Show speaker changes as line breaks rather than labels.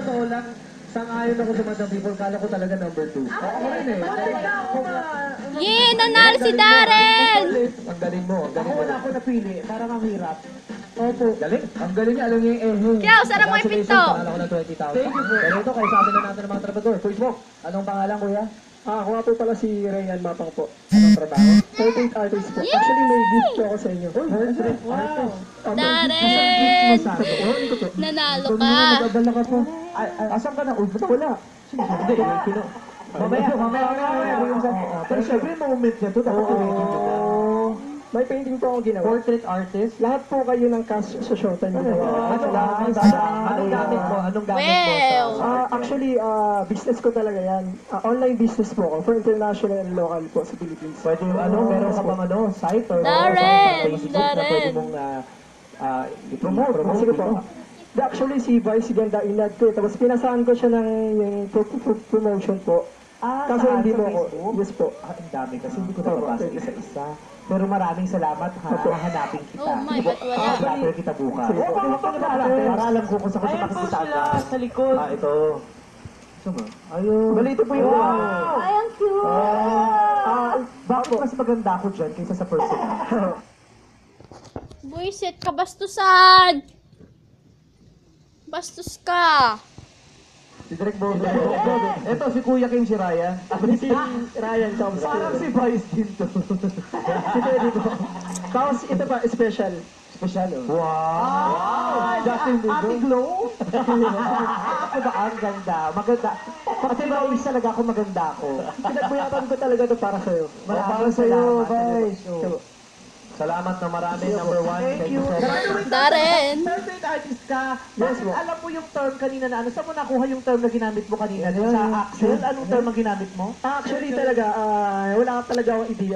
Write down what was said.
totoo lang, sang-ayon ako sa Madam People, kala ko talaga number 2. Ako rin eh.
Yee! Nanalo si Darren!
Ang galing mo, ang galing mo.
Wala ako napili, parang ang hirap.
Opo. Galing. Ang galing niya, alam niya yung ehe.
Kaya, sarap mo yung pinto.
Panalo ko ng 20,000. Thank you po. Pero ito, kayo sabi na natin ng mga trabador. Kuya Smoke, anong pangalan kuya?
Ako nga po pala si Ryan Mapang po.
Anong trabaho?
Portrait artist po.
Yay!
Actually, may gift po ako sa inyo.
Wow.
Darren! Nanalo ka.
Nagabala ka po. Asan ka na? Uy, ba't wala? Hindi, mamaya. Pero syempre, moment niya to. Dapat ulitin niyo na.
May painting po ako ginawa.
Portrait artist?
Lahat po kayo ng cast sa Showtime ginawa.
Anong gamit mo? Anong gamit
Well.
mo?
Actually, business ko talaga yan. Online business po ako for international and local po sa Philippines.
Pwede, meron ka bang site or
Darren!
Facebook na pwede
Darren!
mong i-promote?
Sige po. Actually, si Vice ganda inad ko. Tapos pinasahan ko siya ng yung promotion po. Kaso hindi mo ako. Yes po.
Ang dami kasi hindi ko nababasa isa-isa. Pero maraming salamat ha. Hahanapin kita.
Oh my God, wala.
Hahanapin kita bukas. Para alam ko kung saan ko siya makikita agad.
sa likod.
Ito. Saan ba? Ayun.
Balito po yung
Ay, ang cute!
Bakit mas maganda ako dyan kaysa sa personal?
Buisit, kabastusan! Bastos ka!
Si Direk Bodo. Ito, si Kuya Kim, si Ryan.
si Ryan Chomsky.
Parang si Vice din to.
Si Teddy po. Tapos ito pa, special.
Special, oh. Wow! Justin Bieber. Ate Glow? Ako ba? Ang ganda. Maganda. Kasi always talaga ako maganda ako.
Pinagbuyakan ko talaga ito para sa'yo.
Para sa'yo, Vice.
So,
Salamat na marami, number 1. Thank you so much.
Darren!
Perfect artist ka.
Yes,
Bakit
po.
alam mo yung term kanina na ano? Saan mo nakuha yung term na ginamit mo kanina? Sa Axel? Anong term ang ginamit mo?
Actually talaga, wala ka talaga akong idea